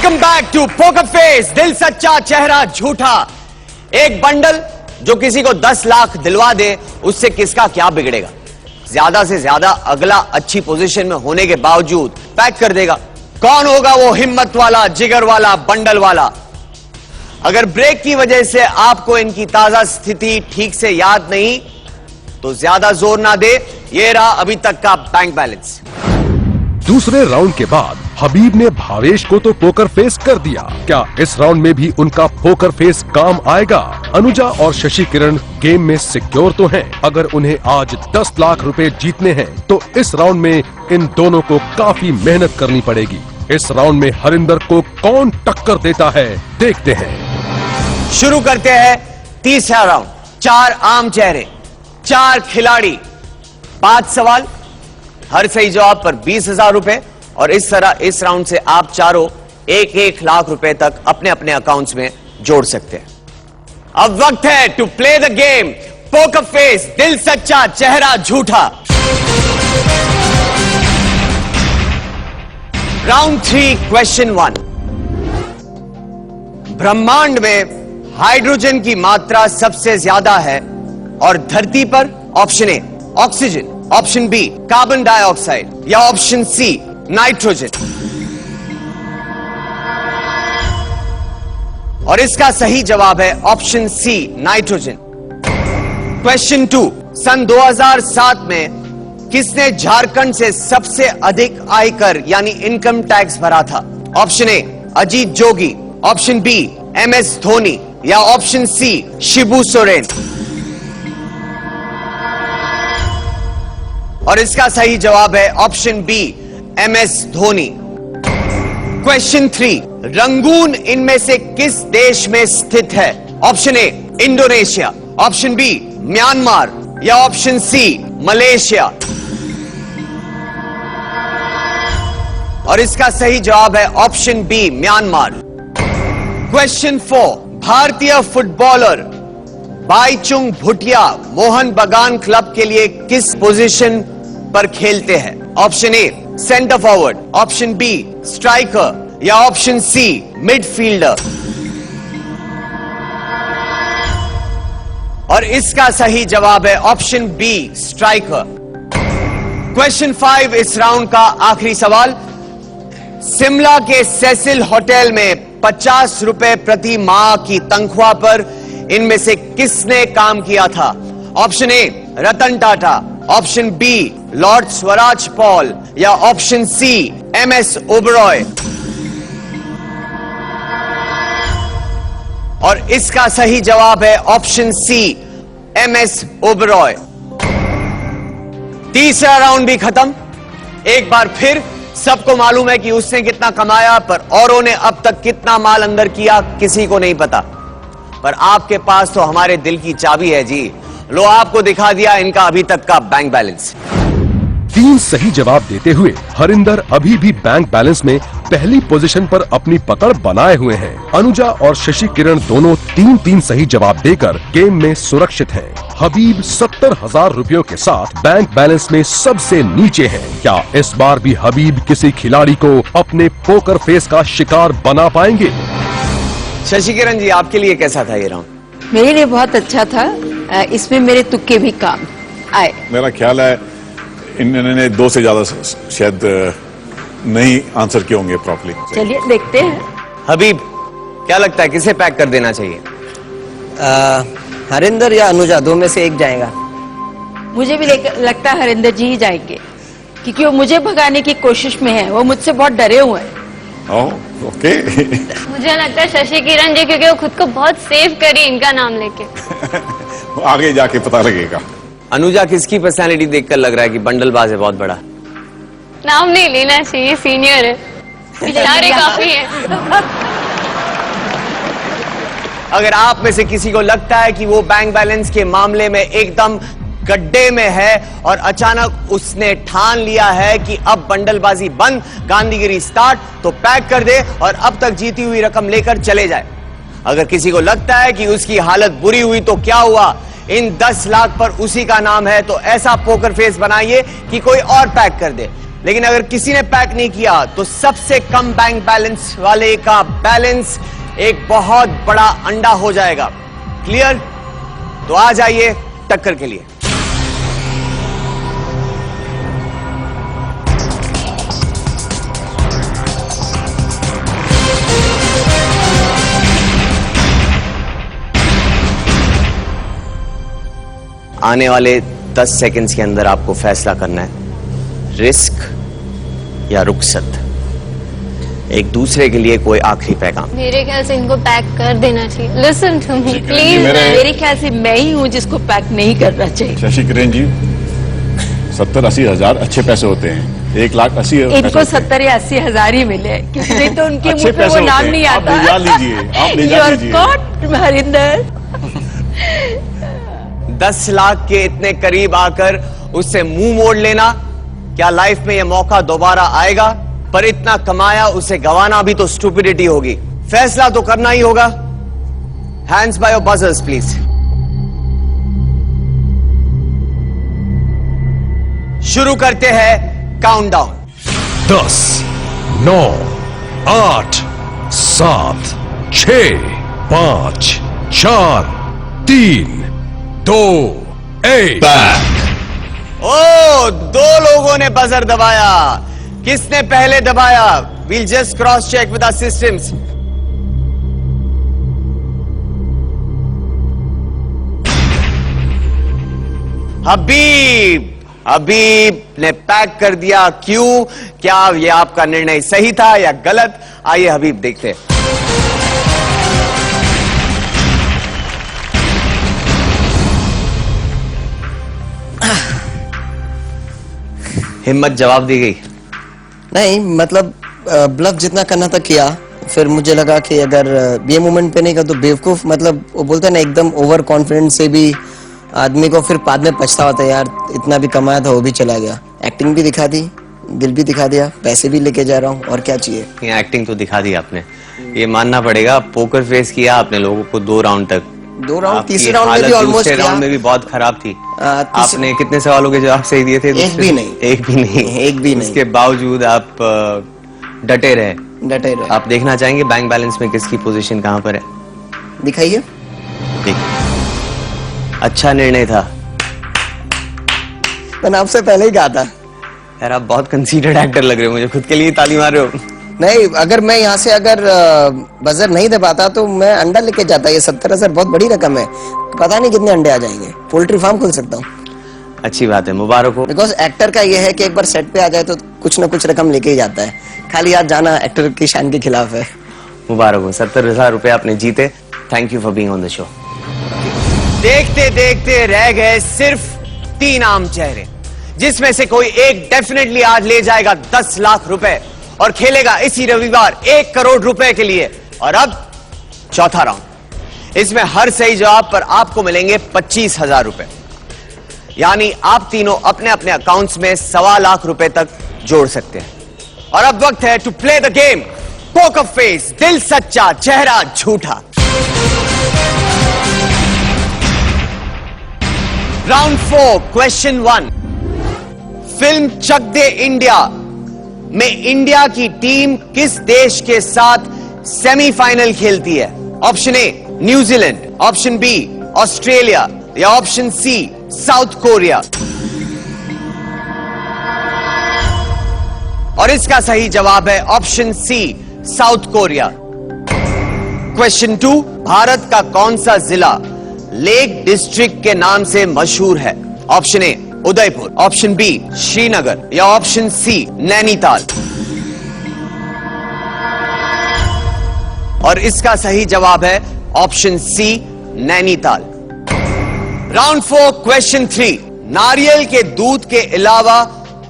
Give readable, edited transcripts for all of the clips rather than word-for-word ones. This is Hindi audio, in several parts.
Welcome back to poker face, दिल सच्चा चेहरा झूठा। एक बंडल जो किसी को 10 लाख दिलवा दे, उससे किसका क्या बिगड़ेगा। ज्यादा से ज्यादा अगला अच्छी पोजीशन में होने के बावजूद पैक कर देगा। कौन होगा वो हिम्मत वाला, जिगर वाला, बंडल वाला। अगर ब्रेक की वजह से आपको इनकी ताजा स्थिति ठीक से याद नहीं, तो ज्यादा जोर ना दे। ये रहा अभी तक का बैंक बैलेंस। दूसरे राउंड के बाद हबीब ने भावेश को तो पोकर फेस कर दिया। क्या इस राउंड में भी उनका पोकर फेस काम आएगा? अनुजा और शशि किरण गेम में सिक्योर तो हैं। अगर उन्हें आज 10 लाख रुपए जीतने हैं, तो इस राउंड में इन दोनों को काफी मेहनत करनी पड़ेगी। इस राउंड में हरिंदर को कौन टक्कर देता है, देखते हैं। शुरू करते हैं तीसरा राउंड। 4 आम चेहरे, 4 खिलाड़ी, 5 सवाल, हर सही जवाब पर 20,000 रुपए। और इस तरह इस राउंड से आप चारों 1-1 लाख रुपए तक अपने अपने अकाउंट्स में जोड़ सकते हैं। अब वक्त है to play the game poker face, दिल सच्चा चेहरा झूठा। Round 3, question 1। ब्रह्मांड में हाइड्रोजन की मात्रा सबसे ज्यादा है और धरती पर option A oxygen, option B carbon dioxide या ऑप्शन सी नाइट्रोजन। और इसका सही जवाब है ऑप्शन सी नाइट्रोजन। क्वेश्चन 2, सन 2007 में किसने झारखंड से सबसे अधिक आयकर यानी इनकम टैक्स भरा था? Option A Ajit Jogi, option B MS Dhoni या ऑप्शन सी शिबू सोरेन। और इसका सही जवाब है option B MS Dhoni. Question 3, Rangoon इनमें से किस देश में स्थित है? Option A Indonesia, option B Myanmar या ऑप्शन सी मलेशिया। और इसका सही जवाब है ऑप्शन बी म्यांमार। क्वेश्चन 4, भारतीय फुटबॉलर बाईचुंग भूटिया मोहन बगान क्लब के लिए किस पोजीशन पर खेलते हैं? Option A centre forward, option B striker या ऑप्शन सी मिडफील्डर। और इसका सही जवाब है ऑप्शन बी स्ट्राइकर। क्वेश्चन 5, इस राउंड का आखिरी सवाल। शिमला के सेसिल होटल में 50 रुपए प्रति माह की तनख्वाह पर इनमें से किसने काम किया था? Option A Ratan Tata, option B Lord Swraj Paul या ऑप्शन सी MS ओबरॉय। और इसका सही जवाब है ऑप्शन सी MS ओबरॉय। तीसरा राउंड भी खत्म। एक बार फिर सबको मालूम है कि उसने कितना कमाया, पर औरों ने अब तक कितना माल अंदर किया किसी को नहीं पता। पर आपके पास तो हमारे दिल की चाबी है जी। लो आपको दिखा दिया इनका अभी तक का बैंक बैलेंस। 3 सही जवाब देते हुए हरिंदर अभी भी बैंक बैलेंस में पहली पोजीशन पर अपनी पकड़ बनाए हुए हैं। अनुजा और शशि किरण दोनों 3-3 सही जवाब देकर गेम में सुरक्षित हैं। हबीब 70,000 रुपयों के साथ बैंक बैलेंस में सबसे नीचे हैं। क्या इस बार भी हबीब किसी खिलाड़ी को अपने पोकर फेस का शिकार बना पाएंगे? शशि किरण जी, आपके लिए कैसा था ये राउंड? मेरे लिए बहुत अच्छा था। इसमें मेरे तुक्के भी काम आए। मेरा ख्याल है इन्होंने 2 से ज्यादा शायद नहीं आंसर किए होंगे प्रॉपर्ली। चलिए देखते हैं। हबीब, क्या लगता है किसे पैक कर देना चाहिए? हरिंदर या अनुजा, 2 में से एक जाएगा। मुझे भी लगता है हरिंदर जी ही जाएंगे, क्योंकि वो मुझे भगाने की कोशिश में है। वो मुझसे बहुत डरे हुए हैं। ओके। मुझे लगता है शशि किरण जी, क्योंकि वो खुद को बहुत सेव करी इनका नाम लेके। आगे जाके पता लगेगा। अनुजा, किसकी पर्सनालिटी देखकर लग रहा है कि बंडलबाज है बहुत बड़ा? नाम नहीं लेना चाहिए, सीनियर है, बेचारे काफी है। अगर आप में से किसी को लगता है कि वो बैंक बैलेंस के मामले में एकदम गड्ढे में है और अचानक उसने ठान लिया है कि अब बंडलबाजी बंद, गांधीगिरी स्टार्ट, तो पैक कर दे और अब तक जीती हुई रकम लेकर चले जाए। अगर किसी को लगता है कि उसकी हालत बुरी हुई तो क्या हुआ, इन 10 लाख पर उसी का नाम है, तो ऐसा पोकर फेस बनाइए कि कोई और पैक कर दे। लेकिन अगर किसी ने पैक नहीं किया तो सबसे कम बैंक बैलेंस वाले का बैलेंस एक बहुत बड़ा अंडा हो जाएगा। क्लियर? तो आ जाइए टक्कर के लिए। आने वाले 10 सेकंड्स के अंदर आपको फैसला करना है, रिस्क या रुखसत। एक दूसरे के लिए कोई आखिरी पैगाम। मेरे ख्याल से इनको पैक कर देना चाहिए। Listen to me please. मेरे ख्याल से मैं ही हूँ जिसको पैक नहीं करना चाहिए। शशि किरण जी, 70-80 हजार अच्छे पैसे होते हैं। 1,80,000 इनको 70 या 80 हजार ही मिले, क्योंकि नहीं तो उनके अच्छे मुंह पे पैसे वो नाम होते नहीं हैं। आप आता। ले जा लीजिए, आप ले जा लीजिए। You're caught, Harinder. 10 लाख के इतने करीब आकर उससे मुंह मोड़ लेना, क्या लाइफ में यह मौका दोबारा आएगा? पर इतना कमाया उसे गंवाना भी तो स्टूपिडिटी होगी। फैसला तो करना ही होगा। Hands by your buzzers please. शुरू करते हैं काउंटडाउन। 10, 9, 8, 7, 6, 5, 4, 3, 2, 1। ओ, 2 लोगों ने बजर दबाया। किसने पहले दबाया? We'll just cross check with our systems. Habib ने पैक कर दिया। क्यों? क्या यह आपका निर्णय सही था या गलत? आइए हबीब देखते हैं। हिम्मत जवाब दी गई? नहीं, मतलब ब्लफ जितना करना था किया। फिर मुझे लगा कि अगर ये मोमेंट पे नहीं का तो बेवकूफ, मतलब वो बोलते हैं ना, एकदम ओवर कॉन्फिडेंस से भी आदमी को फिर बाद में पछतावा होता है, यार इतना भी कमाया था वो भी चला गया। एक्टिंग भी दिखा दी, दिल भी दिखा दिया, पैसे भी लेके जा रहा हूँ, और क्या चाहिए। ये एक्टिंग तो दिखा दी आपने, ये मानना पड़ेगा। पोकर फेस किया आपने लोगों को 2 राउंड तक। 2 राउंड, आपकी तीसरे राउंड में भी हालत ऑलमोस्ट दूसरे राउंड में भी बहुत खराब थी। आपने कितने सवालों के जवाब सही दिए थे? एक भी नहीं। एक भी नहीं। एक भी नहीं। इसके बावजूद आप डटे रहे। डटे रहे। आप देखना चाहेंगे बैंक बैलेंस में किसकी पोजीशन कहां पर है? दिखाइए। अच्छा निर्णय था। मैंने आपसे पहले ही कहा था। यार आप बहुत कंसीडर्ड एक्टर लग रहे हो, मुझे खुद के लिए ताली मार रहे हो। नहीं, अगर मैं यहाँ से अगर बजर नहीं दे पाता तो मैं अंडा लेके जाता। ये 70,000 बहुत बड़ी रकम है, पता नहीं कितने अंडे आ जाएंगे। पोल्ट्री फार्म खोल सकता हूँ। अच्छी बात है, मुबारक हो। बिकॉज एक्टर का ये है कि एक बार सेट पे आ जाए तो कुछ ना कुछ रकम लेके ही जाता है। खाली आज जाना एक्टर की शान के खिलाफ है। मुबारक हो, 70,000 रुपए आपने जीते। Thank you for being on the show. देखते देखते रह गए सिर्फ 3 आम चेहरे, जिसमें से कोई एक डेफिनेटली आज ले जाएगा 10 लाख रुपए और खेलेगा इसी रविवार 1 करोड़ रुपए के लिए। और अब चौथा राउंड, इसमें हर सही जवाब पर आपको मिलेंगे 25,000 रुपए। यानी आप तीनों अपने अपने अकाउंट्स में 1.25 लाख रुपए तक जोड़ सकते हैं। और अब वक्त है to play the game poker face, दिल सच्चा चेहरा झूठा। Round 4, question 1। फिल्म चक दे इंडिया में इंडिया की टीम किस देश के साथ सेमीफाइनल खेलती है? ऑप्शन ए न्यूजीलैंड, ऑप्शन बी ऑस्ट्रेलिया या ऑप्शन सी साउथ कोरिया। और इसका सही जवाब है ऑप्शन सी साउथ कोरिया। क्वेश्चन 2, भारत का कौन सा जिला लेक डिस्ट्रिक्ट के नाम से मशहूर है? Option A Udaipur, option B Srinagar या ऑप्शन सी नैनीताल। और इसका सही जवाब है option C Nainital. Round 4, question 3। नारियल के दूध के अलावा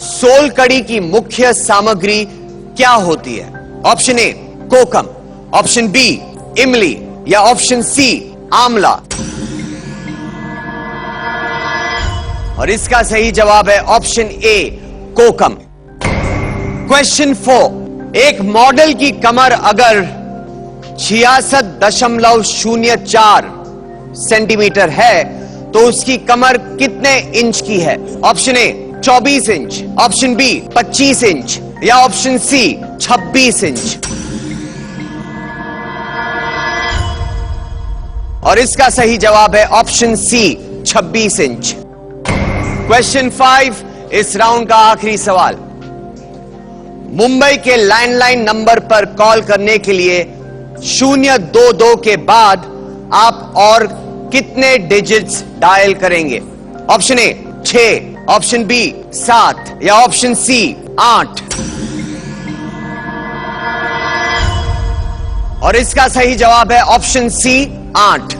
सोल कड़ी की मुख्य सामग्री क्या होती है? Option A kokum, option B इमली या ऑप्शन सी आंवला। और इसका सही जवाब है ऑप्शन ए कोकम। क्वेश्चन 4, एक मॉडल की कमर अगर 66.04 सेंटीमीटर है तो उसकी कमर कितने इंच की है? Option A 24 inch, option B 25 inch या ऑप्शन सी 26 इंच? और इसका सही जवाब है ऑप्शन सी 26 इंच। क्वेश्चन 5, इस राउंड का आखिरी सवाल। मुंबई के लैंडलाइन नंबर पर कॉल करने के लिए 022 के बाद आप और कितने डिजिट्स डायल करेंगे? ऑप्शन ए 6, ऑप्शन बी 7 या ऑप्शन सी 8? और इसका सही जवाब है ऑप्शन सी 8।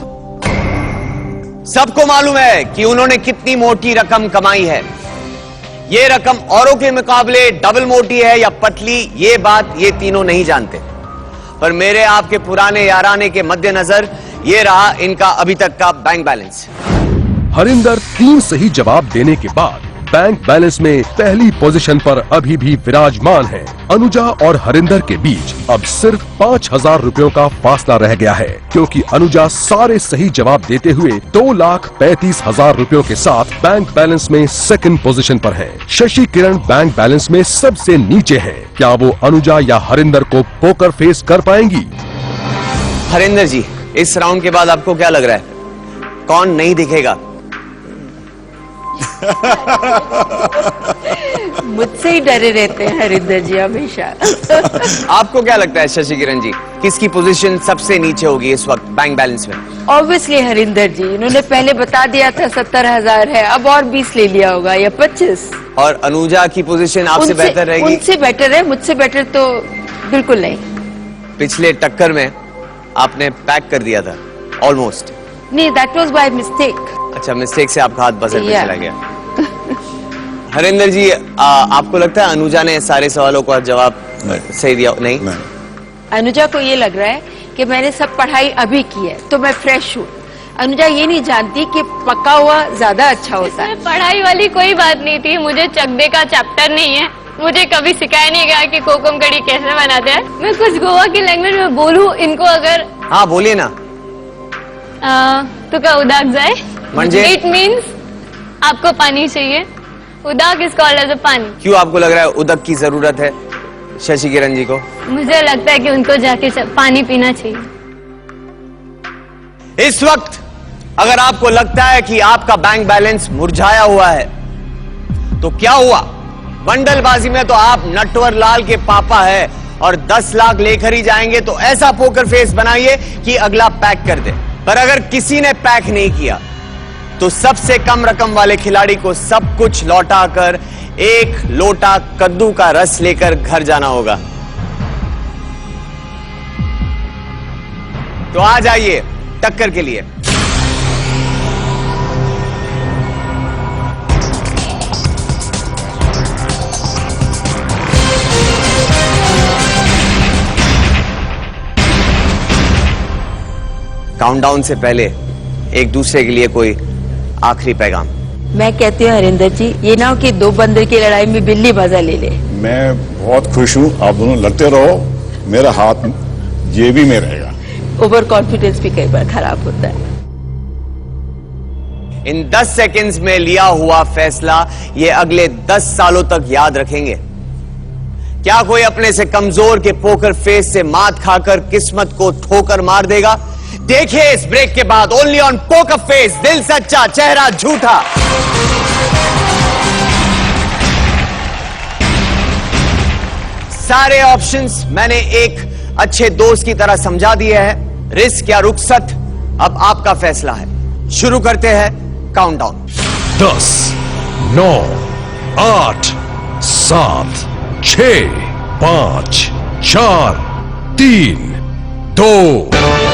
सबको मालूम है कि उन्होंने कितनी मोटी रकम कमाई है। ये रकम औरों के मुकाबले डबल मोटी है या पतली, ये बात ये तीनों नहीं जानते। पर मेरे आपके पुराने याराने के मद्देनजर ये रहा इनका अभी तक का बैंक बैलेंस। हरिंदर 3 सही जवाब देने के बाद बैंक बैलेंस में पहली पोजीशन पर अभी भी विराजमान है। अनुजा और हरिंदर के बीच अब सिर्फ 5,000 रुपयों का फासला रह गया है, क्योंकि अनुजा सारे सही जवाब देते हुए 2,35,000 रुपयों के साथ बैंक बैलेंस में सेकंड पोजीशन पर है। शशि किरण बैंक बैलेंस में सबसे नीचे है। क्या वो अनुजा या हरिंदर को पोकर फेस कर पाएंगी? हरिंदर जी, इस राउंड के बाद आपको क्या लग रहा है, कौन नहीं दिखेगा? मुझसे ही डरे रहते हैं हरिंदर जी हमेशा। आपको क्या लगता है शशि किरण जी, किसकी पोजीशन सबसे नीचे होगी इस वक्त बैंक बैलेंस में? ऑब्वियसली हरिंदर जी, इन्होंने पहले बता दिया था 70,000 है, अब और 20 ले लिया होगा या 25। और अनुजा की पोजीशन आपसे बेहतर रहेगी? उनसे बेटर है, मुझसे बेटर तो बिल्कुल नहीं। पिछले टक्कर में आपने पैक कर दिया था ऑलमोस्ट। नहीं, दैट वाज बाय मिस्टेक। अच्छा, मिस्टेक से आपका हाथ बजर पे चला गया। हरिंदर जी, आपको लगता है अनुजा ने सारे सवालों का जवाब सही दिया? नहीं, अनुजा को ये लग रहा है कि मैंने सब पढ़ाई अभी की है तो मैं फ्रेश हूँ। अनुजा ये नहीं जानती कि पका हुआ ज्यादा अच्छा होता है। पढ़ाई वाली कोई बात नहीं थी, मुझे चकदे का चैप्टर नहीं है, मुझे कभी सिखाया नहीं गया कि कोकम कड़ी कैसे बनाते हैं। मैं कुछ गोवा की लैंग्वेज में बोलूं इनको अगर? हाँ बोलिए ना। तो क्या उदाक जाए? म्हणजे? इट मीन्स आपको पानी चाहिए। उदाक इज कॉल्ड एज अ पानी। क्यों आपको लग रहा है उदक की जरूरत है शशि किरण जी को? मुझे लगता है कि उनको जाके पानी पीना चाहिए। इस वक्त अगर आपको लगता है कि आपका बैंक बैलेंस मुरझाया हुआ है तो क्या हुआ? बंडलबाजी में तो आप नटवर लाल के पापा है और 10 लाख लेकर ही जाएंगे, तो ऐसा पोकर फेस बनाइए कि अगला पैक कर दे। पर अगर किसी ने पैक नहीं किया तो सबसे कम रकम वाले खिलाड़ी को सब कुछ लौटाकर 1 लोटा कद्दू का रस लेकर घर जाना होगा। तो आ जाइए टक्कर के लिए। काउंटडाउन से पहले एक दूसरे के लिए कोई आखिरी पैगाम? मैं कहती हूँ हरिंदर जी, ये ना हो कि 2 बंदर की लड़ाई में बिल्ली मजा ले ले। मैं बहुत खुश हूं, आप दोनों लड़ते रहो, मेरा हाथ जेबी में रहेगा। ओवर कॉन्फिडेंस भी कई बार खराब होता है। इन 10 सेकंड्स में लिया हुआ फैसला ये अगले 10 सालों तक याद रखेंगे। क्या कोई अपने से कमजोर के पोकर फेस से मात खाकर किस्मत को ठोकर मार देगा? देखिए इस ब्रेक के बाद ओनली ऑन पोकर फेस, दिल सच्चा चेहरा झूठा। सारे ऑप्शंस मैंने एक अच्छे दोस्त की तरह समझा दिए हैं। रिस्क या रुखसत अब आपका फैसला है। शुरू करते हैं काउंटडाउन। 10, 9, 8, 7, 6, 5, 4, 3, 2।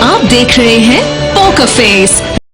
आप देख रहे हैं पोकर फेस।